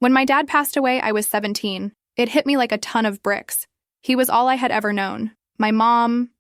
When my dad passed away, I was 17. It hit me like a ton of bricks. He was all I had ever known. My mom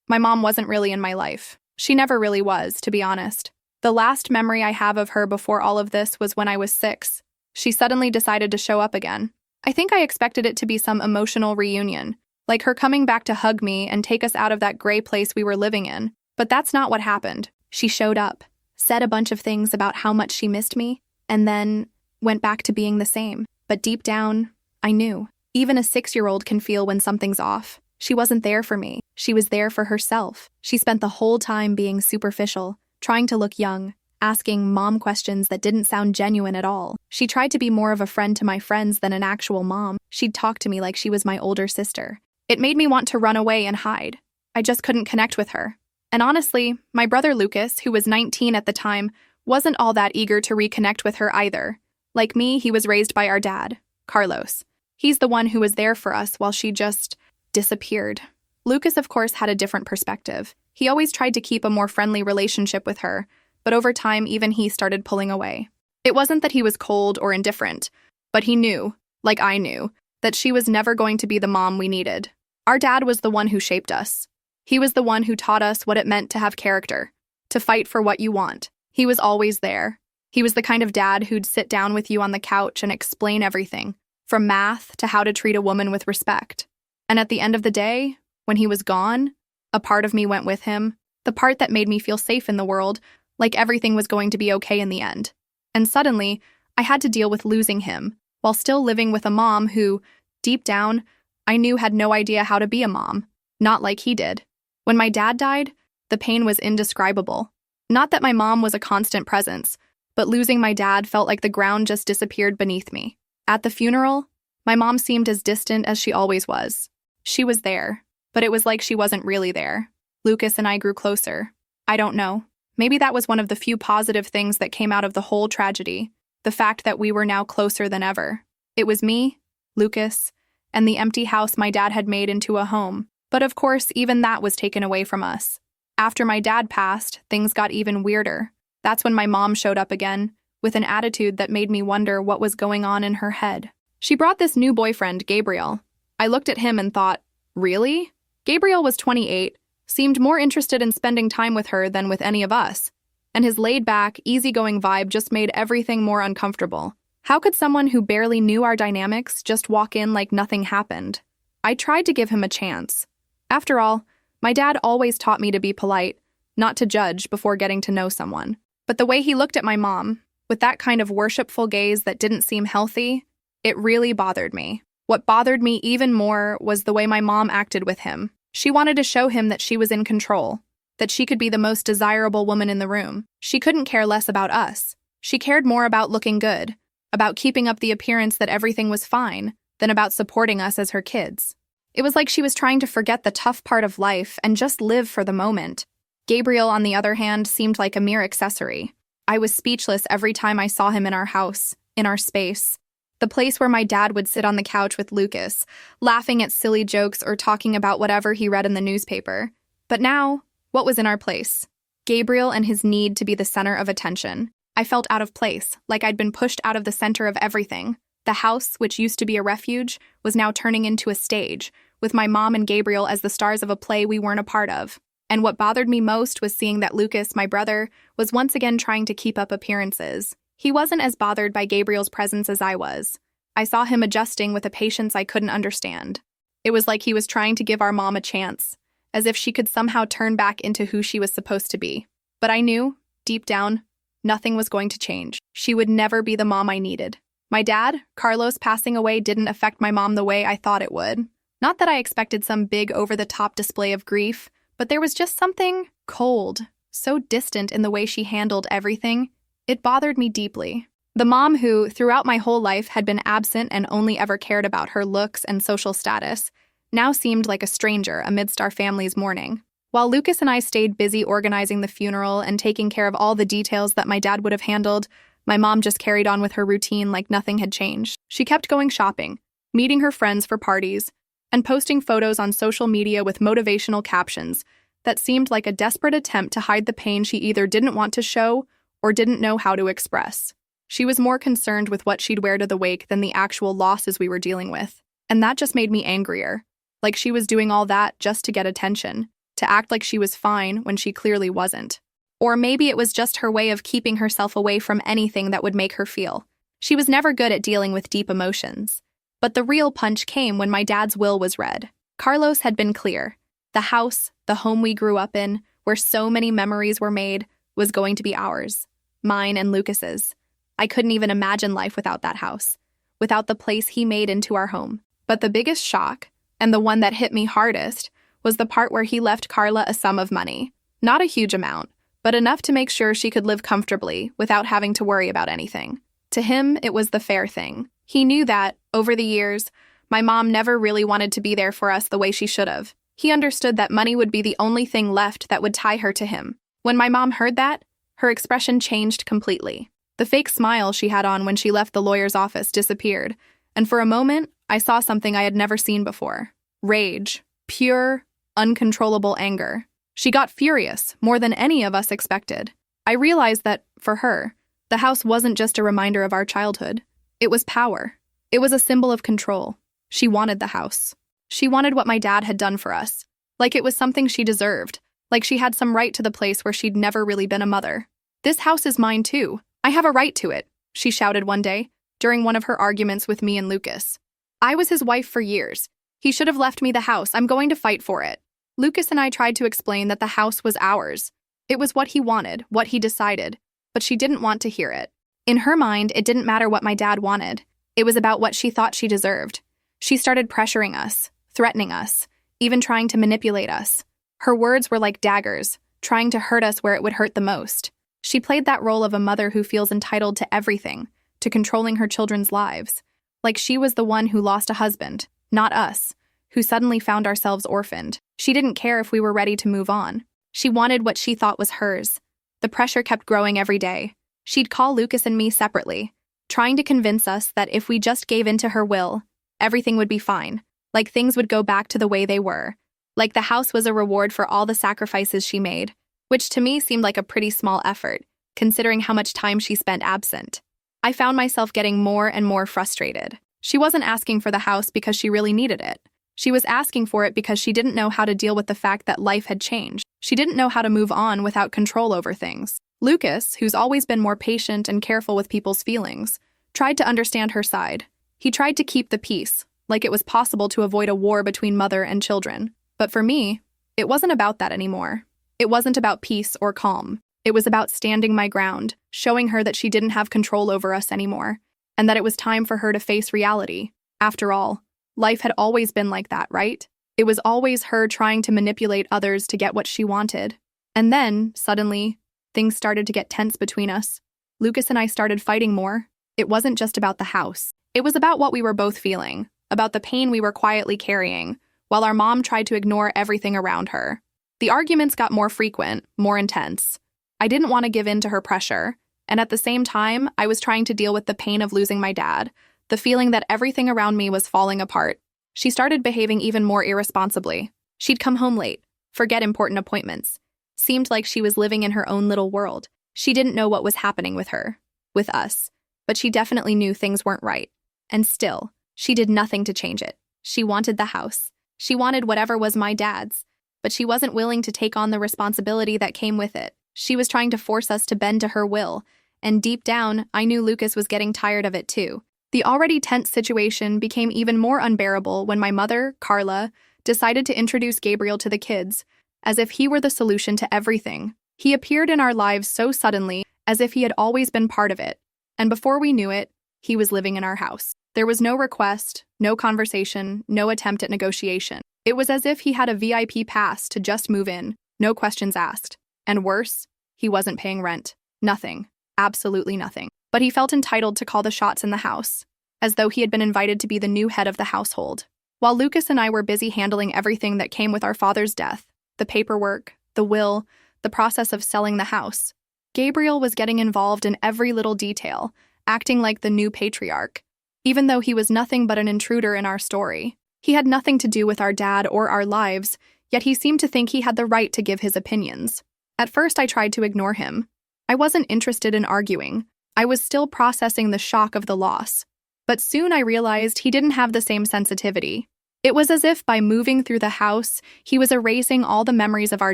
wasn't really in my life. She never really was, to be honest. The last memory I have of her before all of this was when I was 6. She suddenly decided to show up again. I think I expected it to be some emotional reunion, like her coming back to hug me and take us out of that gray place we were living in. But that's not what happened. She showed up, said a bunch of things about how much she missed me, and then went back to being the same. But deep down, I knew. Even a 6-year-old can feel when something's off. She wasn't there for me. She was there for herself. She spent the whole time being superficial, trying to look young, asking mom questions that didn't sound genuine at all. She tried to be more of a friend to my friends than an actual mom. She'd talk to me like she was my older sister. It made me want to run away and hide. I just couldn't connect with her. And honestly, my brother Lucas, who was 19 at the time, wasn't all that eager to reconnect with her either. Like me, he was raised by our dad, Carlos. He's the one who was there for us while she just disappeared. Lucas, of course, had a different perspective. He always tried to keep a more friendly relationship with her, but over time, even he started pulling away. It wasn't that he was cold or indifferent, but he knew, like I knew, that she was never going to be the mom we needed. Our dad was the one who shaped us. He was the one who taught us what it meant to have character, to fight for what you want. He was always there. He was the kind of dad who'd sit down with you on the couch and explain everything, from math to how to treat a woman with respect. And at the end of the day, when he was gone, a part of me went with him, the part that made me feel safe in the world, like everything was going to be okay in the end. And suddenly, I had to deal with losing him, while still living with a mom who, deep down, I knew had no idea how to be a mom, not like he did. When my dad died, the pain was indescribable. Not that my mom was a constant presence, but losing my dad felt like the ground just disappeared beneath me. At the funeral, my mom seemed as distant as she always was. She was there, but it was like she wasn't really there. Lucas and I grew closer. I don't know. Maybe that was one of the few positive things that came out of the whole tragedy, the fact that we were now closer than ever. It was me, Lucas, and the empty house my dad had made into a home. But of course, even that was taken away from us. After my dad passed, things got even weirder. That's when my mom showed up again, with an attitude that made me wonder what was going on in her head. She brought this new boyfriend, Gabriel. I looked at him and thought, really? Gabriel was 28, seemed more interested in spending time with her than with any of us, and his laid-back, easygoing vibe just made everything more uncomfortable. How could someone who barely knew our dynamics just walk in like nothing happened? I tried to give him a chance. After all, my dad always taught me to be polite, not to judge before getting to know someone. But the way he looked at my mom, with that kind of worshipful gaze that didn't seem healthy, it really bothered me. What bothered me even more was the way my mom acted with him. She wanted to show him that she was in control, that she could be the most desirable woman in the room. She couldn't care less about us. She cared more about looking good, about keeping up the appearance that everything was fine, than about supporting us as her kids. It was like she was trying to forget the tough part of life and just live for the moment. Gabriel, on the other hand, seemed like a mere accessory. I was speechless every time I saw him in our house, in our space. The place where my dad would sit on the couch with Lucas, laughing at silly jokes or talking about whatever he read in the newspaper. But now, what was in our place? Gabriel and his need to be the center of attention. I felt out of place, like I'd been pushed out of the center of everything. The house, which used to be a refuge, was now turning into a stage, with my mom and Gabriel as the stars of a play we weren't a part of. And what bothered me most was seeing that Lucas, my brother, was once again trying to keep up appearances. He wasn't as bothered by Gabriel's presence as I was. I saw him adjusting with a patience I couldn't understand. It was like he was trying to give our mom a chance, as if she could somehow turn back into who she was supposed to be. But I knew, deep down, nothing was going to change. She would never be the mom I needed. My dad, Carlos, passing away didn't affect my mom the way I thought it would. Not that I expected some big over-the-top display of grief, but there was just something cold, so distant in the way she handled everything. It bothered me deeply. The mom who, throughout my whole life, had been absent and only ever cared about her looks and social status, now seemed like a stranger amidst our family's mourning. While Lucas and I stayed busy organizing the funeral and taking care of all the details that my dad would have handled, my mom just carried on with her routine like nothing had changed. She kept going shopping, meeting her friends for parties, and posting photos on social media with motivational captions that seemed like a desperate attempt to hide the pain she either didn't want to show or didn't know how to express. She was more concerned with what she'd wear to the wake than the actual losses we were dealing with. And that just made me angrier. Like she was doing all that just to get attention, to act like she was fine when she clearly wasn't. Or maybe it was just her way of keeping herself away from anything that would make her feel. She was never good at dealing with deep emotions. But the real punch came when my dad's will was read. Carlos had been clear. The house, the home we grew up in, where so many memories were made, was going to be ours. Mine and Lucas's. I couldn't even imagine life without that house, without the place he made into our home. But the biggest shock, and the one that hit me hardest, was the part where he left Carla a sum of money. Not a huge amount, but enough to make sure she could live comfortably without having to worry about anything. To him, it was the fair thing. He knew that, over the years, my mom never really wanted to be there for us the way she should have. He understood that money would be the only thing left that would tie her to him. When my mom heard that, her expression changed completely. The fake smile she had on when she left the lawyer's office disappeared, and for a moment, I saw something I had never seen before. Rage. Pure, uncontrollable anger. She got furious, more than any of us expected. I realized that, for her, the house wasn't just a reminder of our childhood. It was power. It was a symbol of control. She wanted the house. She wanted what my dad had done for us. Like it was something she deserved. Like she had some right to the place where she'd never really been a mother. "This house is mine too. I have a right to it," she shouted one day, during one of her arguments with me and Lucas. "I was his wife for years. He should have left me the house. I'm going to fight for it." Lucas and I tried to explain that the house was ours. It was what he wanted, what he decided, but she didn't want to hear it. In her mind, it didn't matter what my dad wanted. It was about what she thought she deserved. She started pressuring us, threatening us, even trying to manipulate us. Her words were like daggers, trying to hurt us where it would hurt the most. She played that role of a mother who feels entitled to everything, to controlling her children's lives. Like she was the one who lost a husband, not us, who suddenly found ourselves orphaned. She didn't care if we were ready to move on. She wanted what she thought was hers. The pressure kept growing every day. She'd call Lucas and me separately, trying to convince us that if we just gave in to her will, everything would be fine, like things would go back to the way they were, like the house was a reward for all the sacrifices she made, which to me seemed like a pretty small effort, considering how much time she spent absent. I found myself getting more and more frustrated. She wasn't asking for the house because she really needed it. She was asking for it because she didn't know how to deal with the fact that life had changed. She didn't know how to move on without control over things. Lucas, who's always been more patient and careful with people's feelings, tried to understand her side. He tried to keep the peace, like it was possible to avoid a war between mother and children. But for me, it wasn't about that anymore. It wasn't about peace or calm. It was about standing my ground, showing her that she didn't have control over us anymore, and that it was time for her to face reality. After all, life had always been like that, right? It was always her trying to manipulate others to get what she wanted. And then, suddenly, things started to get tense between us. Lucas and I started fighting more. It wasn't just about the house. It was about what we were both feeling, about the pain we were quietly carrying, while our mom tried to ignore everything around her. The arguments got more frequent, more intense. I didn't want to give in to her pressure, and at the same time, I was trying to deal with the pain of losing my dad, the feeling that everything around me was falling apart. She started behaving even more irresponsibly. She'd come home late, forget important appointments. Seemed like she was living in her own little world. She didn't know what was happening with her, with us, but she definitely knew things weren't right. And still, she did nothing to change it. She wanted the house. She wanted whatever was my dad's, but she wasn't willing to take on the responsibility that came with it. She was trying to force us to bend to her will, and deep down, I knew Lucas was getting tired of it too. The already tense situation became even more unbearable when my mother, Carla, decided to introduce Gabriel to the kids, as if he were the solution to everything. He appeared in our lives so suddenly, as if he had always been part of it, and before we knew it, he was living in our house. There was no request, no conversation, no attempt at negotiation. It was as if he had a VIP pass to just move in, no questions asked. And worse, he wasn't paying rent. Nothing. Absolutely nothing. But he felt entitled to call the shots in the house, as though he had been invited to be the new head of the household. While Lucas and I were busy handling everything that came with our father's death, the paperwork, the will, the process of selling the house, Gabriel was getting involved in every little detail, acting like the new patriarch. Even though he was nothing but an intruder in our story, he had nothing to do with our dad or our lives, yet he seemed to think he had the right to give his opinions. At first, I tried to ignore him. I wasn't interested in arguing. I was still processing the shock of the loss. But soon I realized he didn't have the same sensitivity. It was as if by moving through the house, he was erasing all the memories of our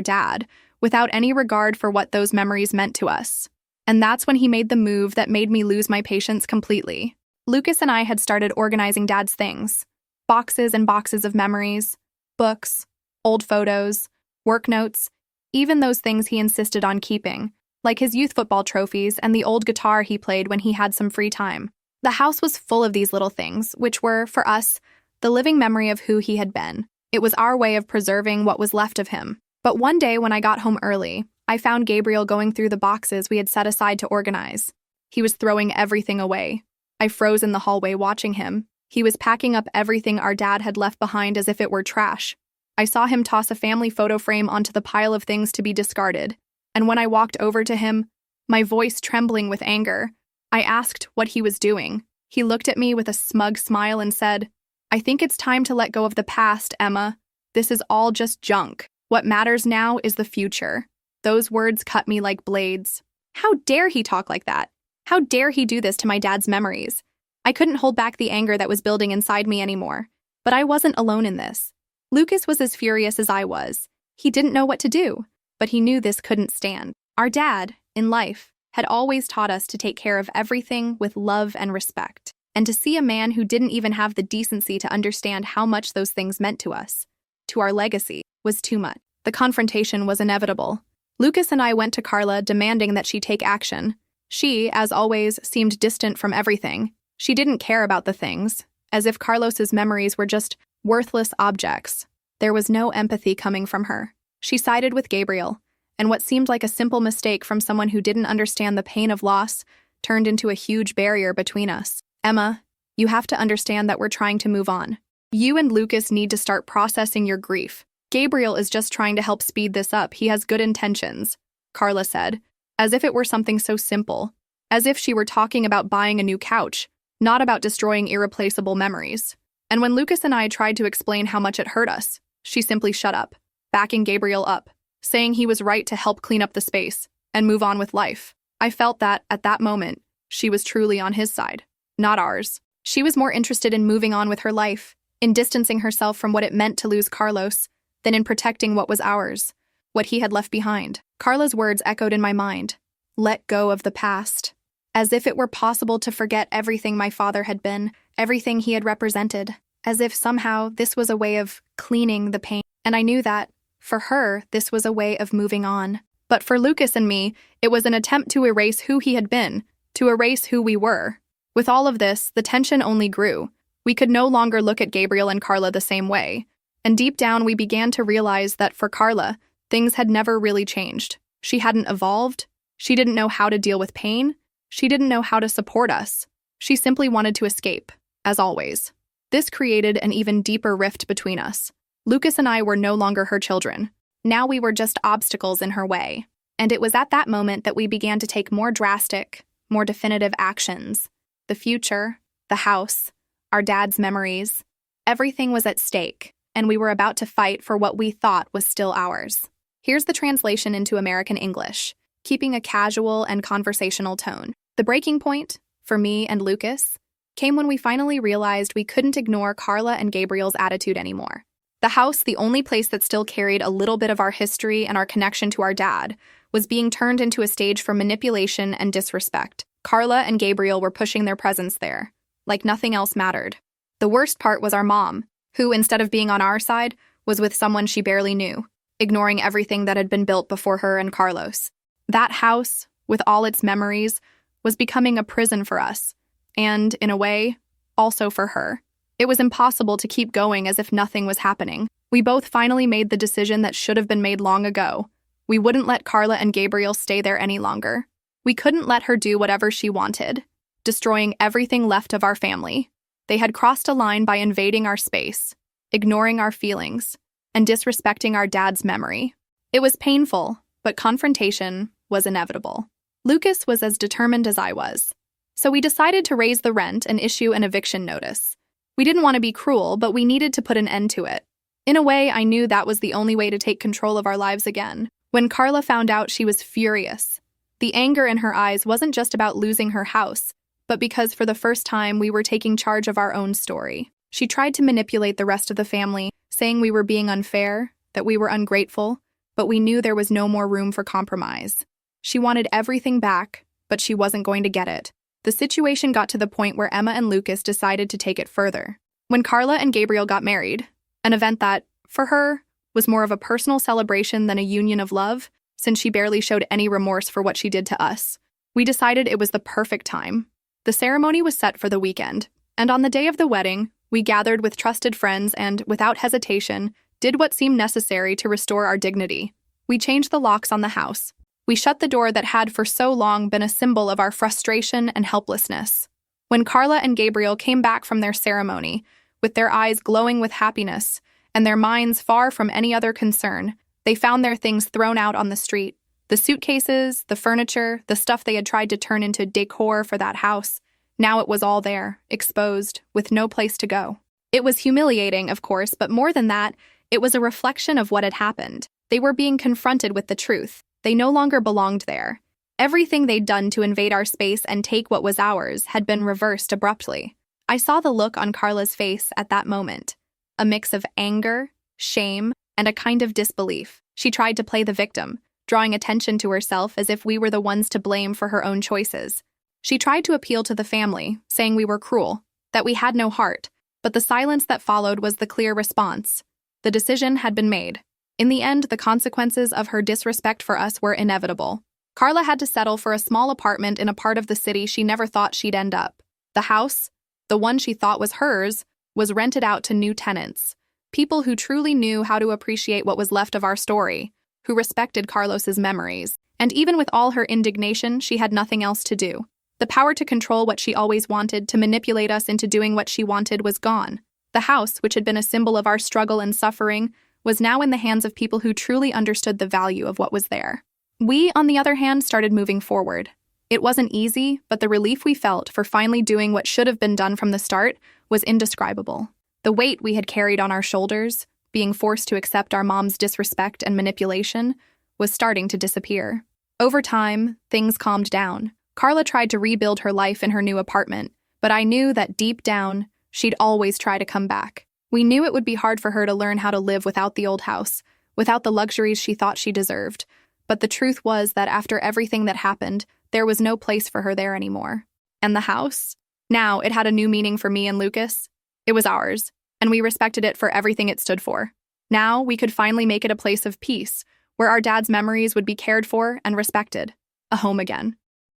dad, without any regard for what those memories meant to us. And that's when he made the move that made me lose my patience completely. Lucas and I had started organizing Dad's things. Boxes and boxes of memories, books, old photos, work notes, even those things he insisted on keeping, like his youth football trophies and the old guitar he played when he had some free time. The house was full of these little things, which were, for us, the living memory of who he had been. It was our way of preserving what was left of him. But one day when I got home early, I found Gabriel going through the boxes we had set aside to organize. He was throwing everything away. I froze in the hallway watching him. He was packing up everything our dad had left behind as if it were trash. I saw him toss a family photo frame onto the pile of things to be discarded. And when I walked over to him, my voice trembling with anger, I asked what he was doing. He looked at me with a smug smile and said, "I think it's time to let go of the past, Emma. This is all just junk. What matters now is the future." Those words cut me like blades. How dare he talk like that? How dare he do this to my dad's memories? I couldn't hold back the anger that was building inside me anymore. But I wasn't alone in this. Lucas was as furious as I was. He didn't know what to do, but he knew this couldn't stand. Our dad, in life, had always taught us to take care of everything with love and respect. And to see a man who didn't even have the decency to understand how much those things meant to us, to our legacy, was too much. The confrontation was inevitable. Lucas and I went to Carla demanding that she take action. She, as always, seemed distant from everything. She didn't care about the things, as if Carlos's memories were just worthless objects. There was no empathy coming from her. She sided with Gabriel, and what seemed like a simple mistake from someone who didn't understand the pain of loss turned into a huge barrier between us. "Emma, you have to understand that we're trying to move on. You and Lucas need to start processing your grief. Gabriel is just trying to help speed this up. He has good intentions," Carla said, as if it were something so simple, as if she were talking about buying a new couch, not about destroying irreplaceable memories. And when Lucas and I tried to explain how much it hurt us, she simply shut up, backing Gabriel up, saying he was right to help clean up the space and move on with life. I felt that, at that moment, she was truly on his side, not ours. She was more interested in moving on with her life, in distancing herself from what it meant to lose Carlos, than in protecting what was ours, what he had left behind. Carla's words echoed in my mind. Let go of the past. As if it were possible to forget everything my father had been, everything he had represented. As if somehow this was a way of cleaning the pain. And I knew that, for her, this was a way of moving on. But for Lucas and me, it was an attempt to erase who he had been, to erase who we were. With all of this, the tension only grew. We could no longer look at Gabriel and Carla the same way. And deep down, we began to realize that for Carla, things had never really changed. She hadn't evolved. She didn't know how to deal with pain. She didn't know how to support us. She simply wanted to escape, as always. This created an even deeper rift between us. Lucas and I were no longer her children. Now we were just obstacles in her way. And it was at that moment that we began to take more drastic, more definitive actions. The future, the house, our dad's memories, everything was at stake, and we were about to fight for what we thought was still ours. Here's the translation into American English, keeping a casual and conversational tone. The breaking point, for me and Lucas, came when we finally realized we couldn't ignore Carla and Gabriel's attitude anymore. The house, the only place that still carried a little bit of our history and our connection to our dad, was being turned into a stage for manipulation and disrespect. Carla and Gabriel were pushing their presence there, like nothing else mattered. The worst part was our mom, who, instead of being on our side, was with someone she barely knew, ignoring everything that had been built before her and Carlos. That house, with all its memories, was becoming a prison for us, and, in a way, also for her. It was impossible to keep going as if nothing was happening. We both finally made the decision that should have been made long ago. We wouldn't let Carla and Gabriel stay there any longer. We couldn't let her do whatever she wanted, destroying everything left of our family. They had crossed a line by invading our space, ignoring our feelings, and disrespecting our dad's memory. It was painful, but confrontation was inevitable. Lucas was as determined as I was, so we decided to raise the rent and issue an eviction notice. We didn't want to be cruel, but we needed to put an end to it. In a way, I knew that was the only way to take control of our lives again. When Carla found out, she was furious. The anger in her eyes wasn't just about losing her house, but because for the first time we were taking charge of our own story. She tried to manipulate the rest of the family, saying we were being unfair, that we were ungrateful, but we knew there was no more room for compromise. She wanted everything back, but she wasn't going to get it. The situation got to the point where Emma and Lucas decided to take it further. When Carla and Gabriel got married, an event that, for her, was more of a personal celebration than a union of love, since she barely showed any remorse for what she did to us, we decided it was the perfect time. The ceremony was set for the weekend, and on the day of the wedding, we gathered with trusted friends and, without hesitation, did what seemed necessary to restore our dignity. We changed the locks on the house. We shut the door that had for so long been a symbol of our frustration and helplessness. When Carla and Gabriel came back from their ceremony, with their eyes glowing with happiness and their minds far from any other concern, they found their things thrown out on the street. The suitcases, the furniture, the stuff they had tried to turn into decor for that house. Now it was all there, exposed, with no place to go. It was humiliating, of course, but more than that, it was a reflection of what had happened. They were being confronted with the truth. They no longer belonged there. Everything they'd done to invade our space and take what was ours had been reversed abruptly. I saw the look on Carla's face at that moment. A mix of anger, shame, and a kind of disbelief. She tried to play the victim, drawing attention to herself as if we were the ones to blame for her own choices. She tried to appeal to the family, saying we were cruel, that we had no heart, but the silence that followed was the clear response. The decision had been made. In the end, the consequences of her disrespect for us were inevitable. Carla had to settle for a small apartment in a part of the city she never thought she'd end up. The house, the one she thought was hers, was rented out to new tenants, people who truly knew how to appreciate what was left of our story, who respected Carlos's memories, and even with all her indignation, she had nothing else to do. The power to control what she always wanted, to manipulate us into doing what she wanted, was gone. The house, which had been a symbol of our struggle and suffering, was now in the hands of people who truly understood the value of what was there. We, on the other hand, started moving forward. It wasn't easy, but the relief we felt for finally doing what should have been done from the start was indescribable. The weight we had carried on our shoulders, being forced to accept our mom's disrespect and manipulation, was starting to disappear. Over time, things calmed down. Carla tried to rebuild her life in her new apartment, but I knew that deep down, she'd always try to come back. We knew it would be hard for her to learn how to live without the old house, without the luxuries she thought she deserved. But the truth was that after everything that happened, there was no place for her there anymore. And the house? Now, it had a new meaning for me and Lucas. It was ours, and we respected it for everything it stood for. Now, we could finally make it a place of peace, where our dad's memories would be cared for and respected. A home again.